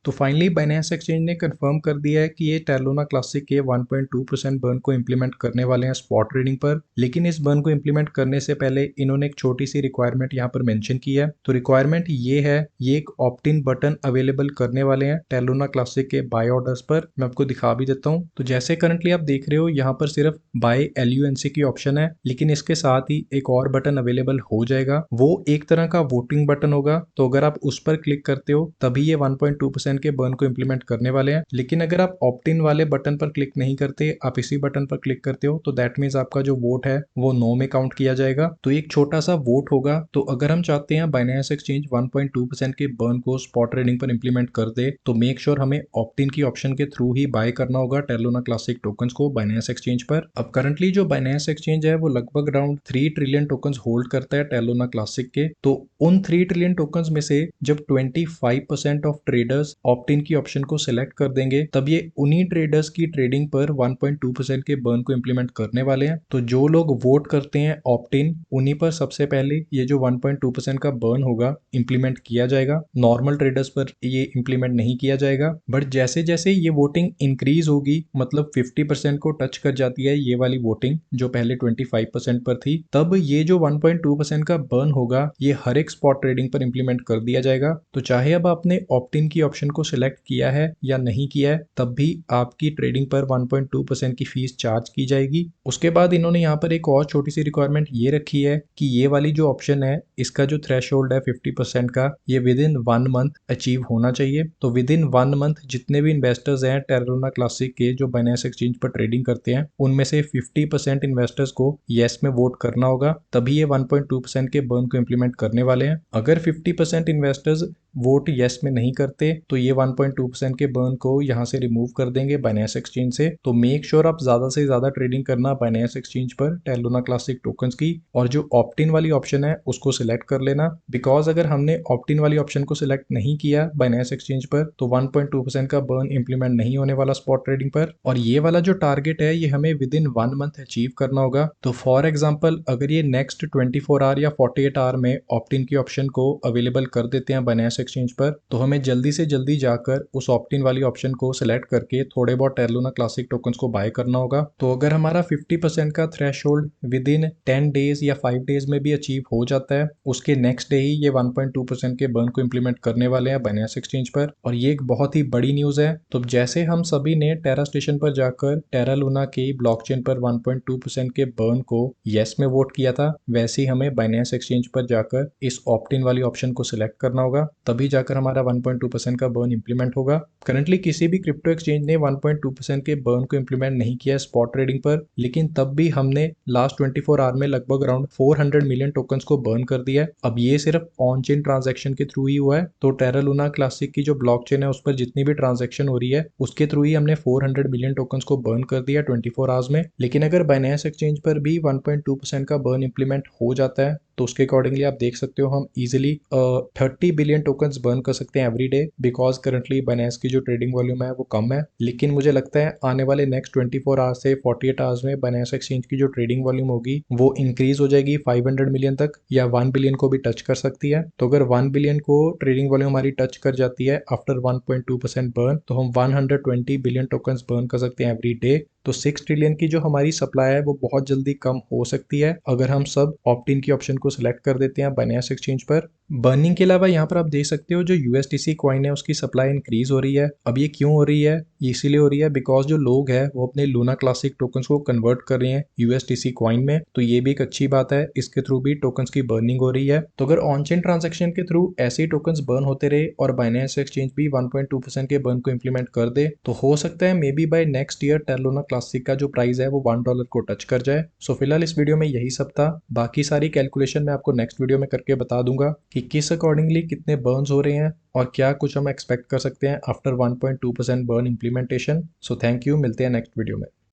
तो finally Binance exchange ने confirm कर दिया है कि ये टेरा लूना क्लासिक के 1.2% बर्न को इंप्लीमेंट करने वाले हैं स्पॉट ट्रेडिंग पर। लेकिन इस बर्न को इंप्लीमेंट करने से पहले इन्होंने एक छोटी सी रिक्वायरमेंट यहाँ पर मेंशन की है। तो रिक्वायरमेंट ये है, ये एक ऑप्ट इन बटन अवेलेबल करने वाले हैं टेरा लूना क्लासिक के बाय ऑर्डर्स पर। मैं आपको दिखा भी देता हूँ। तो जैसे करंटली आप देख रहे हो यहाँ पर सिर्फ बाय LUNC की ऑप्शन है, लेकिन इसके साथ ही एक और बटन अवेलेबल हो जाएगा। वो एक तरह का वोटिंग बटन होगा। तो अगर आप उस पर क्लिक करते हो तभी ये 1.2% के बर्न को इंप्लीमेंट करने वाले हैं। लेकिन अगर आप ऑप्ट इन वाले बटन पर क्लिक नहीं करते, आप इसी बटन पर क्लिक करते हो, तो दैट मीन्स आपका जो वोट है वो नो में काउंट किया जाएगा। तो एक छोटा सा वोट होगा। तो अगर हम चाहते हैं बाइनेंस एक्सचेंज 1.2% के बर्न को स्पॉट ट्रेडिंग पर इंप्लीमेंट कर दे, तो मेक श्योर हमें ऑप्ट इन की ऑप्शन के थ्रू ही बाय करना होगा टेरा लूना क्लासिक टोकन्स को बाइनेंस एक्सचेंज पर। अब करंटली जो बाइनेंस एक्सचेंज है वो लगभग अराउंड 3 ट्रिलियन टोकन्स होल्ड करता है टेरा लूना क्लासिक के। तो उन 3 ट्रिलियन टोकन्स में से जब 25% ऑफ ट्रेडर्स ऑप्ट इन की ऑप्शन को सिलेक्ट कर देंगे, तब ये उन्हीं ट्रेडर्स की ट्रेडिंग पर 1.2% के बर्न को इंप्लीमेंट करने वाले हैं। तो जो लोग वोट करते हैं ऑप्ट इन, उन्हीं पर सबसे पहले ये जो 1.2% का बर्न होगा इंप्लीमेंट किया जाएगा। नॉर्मल ट्रेडर्स पर ये इंप्लीमेंट नहीं किया जाएगा। बट जैसे जैसे ये वोटिंग इंक्रीज होगी, मतलब 50% को टच कर जाती है ये वाली वोटिंग जो पहले 25% पर थी, तब ये जो 1.2% का बर्न होगा ये हर एक स्पॉट ट्रेडिंग पर इंप्लीमेंट कर दिया जाएगा। तो चाहे अब आपने ऑप्ट इन की ऑप्शन को सिलेक्ट किया है या नहीं किया है, तब भी आपकी ट्रेडिंग पर 1.2% की फीस चार्ज की जाएगी। उसके बाद इन्होंने यहाँ पर एक और छोटी सी रिक्वायरमेंट ये रखी है कि ये वाली जो ऑप्शन है, इसका जो थ्रेशोल्ड है 50% का, ये विद इन 1 मंथ अचीव होना चाहिए। तो विद इन 1 मंथ जितने भी इन्वेस्टर्स हैं टेरा लूना क्लासिक के जो बाइनेंस एक्सचेंज पर ट्रेडिंग करते हैं, उनमें से 50% इन्वेस्टर्स को येस में वोट करना होगा, तभी ये 1.2% के बर्न को इंप्लीमेंट करने वाले हैं। अगर 50% इन्वेस्टर्स वोट येस में नहीं करते, तो ये 1.2% के बर्न को यहाँ से रिमूव कर देंगे बाइनेंस एक्सचेंज से। तो मेक श्योर आप ज्यादा से ज्यादा ट्रेडिंग करना बाइनेंस एक्सचेंज पर टेरा लूना क्लासिक टोकन्स की, और जो ऑप्ट इन वाली ऑप्शन है उसको सिलेक्ट कर लेना। बिकॉज अगर हमने ऑप्ट इन वाली ऑप्शन को सिलेक्ट नहीं किया बाइनेंस एक्सचेंज पर, तो 1.2% का बर्न इंप्लीमेंट नहीं होने वाला स्पॉट ट्रेडिंग पर। और ये वाला जो टारगेट है ये हमें विद इन 1 मंथ अचीव करना होगा। तो फॉर एग्जाम्पल अगर ये नेक्स्ट 24 आवर या 48 आवर में ऑप्ट इन की ऑप्शन को अवेलेबल कर देते हैं बाइनेंस एक्सचेंज पर, तो हमें जल्दी से जल्दी जाकर उस ऑप्ट इन वाली ऑप्शन को सिलेक्ट करके थोड़े बहुत टेरा लूना क्लासिक टोकन्स को बाय करना होगा। तो अगर हमारा 50% का थ्रेशोल्ड विद इन 10 डेज या 5 डेज में भी अचीव हो जाता है, उसके नेक्स्ट डे ही ये 1.2% के बर्न को इंप्लीमेंट करने वाले हैं बाइनेंस एक्सचेंज पर। और ये एक बहुत ही बड़ी न्यूज है। तो जैसे हम सभी ने टेरा स्टेशन पर जाकर टेरा लूना के ब्लॉकचेन पर 1.2% के बर्न को येस में वोट किया था, वैसे ही हमें बाइनेंस एक्सचेंज पर जाकर इस ऑप्ट इन वाली ऑप्शन को सिलेक्ट करना होगा, तभी जाकर हमारा 1.2% का बर्न इंप्लीमेंट होगा। करंटली किसी भी क्रिप्टो एक्सचेंज ने 1.2% के बर्न को इंप्लीमेंट नहीं किया स्पॉट ट्रेडिंग पर, लेकिन तब भी हमने लास्ट 24 आवर में लगभग अराउंड 400 मिलियन टोकन्स को बर्न कर दिया है। अब ये सिर्फ ऑन चेन ट्रांजैक्शन के थ्रू ही हुआ है। तो टेरा लूना क्लासिक की जो ब्लॉकचेन है उस पर जितनी भी ट्रांजैक्शन हो रही है उसके थ्रू ही हमने 400 मिलियन टोकन्स को बर्न कर दिया 24 आवर्स में। लेकिन अगर बाइनेंस एक्सचेंज पर भी 1.2% का बर्न इंप्लीमेंट हो जाता है, तो उसके अकॉर्डिंगली आप देख सकते हो हम इजीली 30 बिलियन टोकन्स बर्न कर सकते हैं every day. Because currently Binance की जो ट्रेडिंग वॉल्यूम है वो कम है, लेकिन मुझे लगता है आने वाले नेक्स्ट 24 आवर्स से 48 आवर्स में बाइनेंस एक्सचेंज की जो ट्रेडिंग वॉल्यूम होगी वो इंक्रीज हो जाएगी 500 मिलियन तक, या 1 बिलियन को भी टच कर सकती है। तो अगर 1 बिलियन को ट्रेडिंग वॉल्यूम हमारी टच कर जाती है आफ्टर 1.2% बर्न, तो हम 120 बिलियन टोकन्स बर्न कर सकते हैं एवरी डे। तो 6 ट्रिलियन की जो हमारी सप्लाई है वो बहुत जल्दी कम हो सकती है अगर हम सब ऑप्ट इन की ऑप्शन को सिलेक्ट कर देते हैं बाइनेंस एक्सचेंज पर। बर्निंग के अलावा यहाँ पर आप देख सकते हो जो USDC कॉइन है उसकी सप्लाई इंक्रीज हो रही है। अब ये क्यों हो रही है? ये इसीलिए हो रही है बिकॉज जो लोग हैं वो अपने लूना क्लासिक टोकन्स को कन्वर्ट कर रहे हैं USDC कॉइन में। तो ये भी एक अच्छी बात है, इसके थ्रू भी टोकन्स की बर्निंग हो रही है। तो अगर ऑन चेन ट्रांजेक्शन के थ्रू ऐसे ही टोकन्स बर्न होते रहे और बाइनेंस एक्सचेंज भी 1.2% के बर्न को इंप्लीमेंट कर दे, तो हो सकता है maybe by next year Terra Luna classic का जो प्राइस है वो $1 को टच कर जाए। सो फिलहाल इस वीडियो में यही सब था। बाकी सारी कैलकुलेशन मैं आपको नेक्स्ट वीडियो में करके बता दूंगा कि किस अकॉर्डिंगली कितने बर्न्स हो रहे हैं और क्या कुछ हम एक्सपेक्ट कर सकते हैं after 1.2% burn implementation. So thank you, मिलते हैं नेक्स्ट वीडियो में।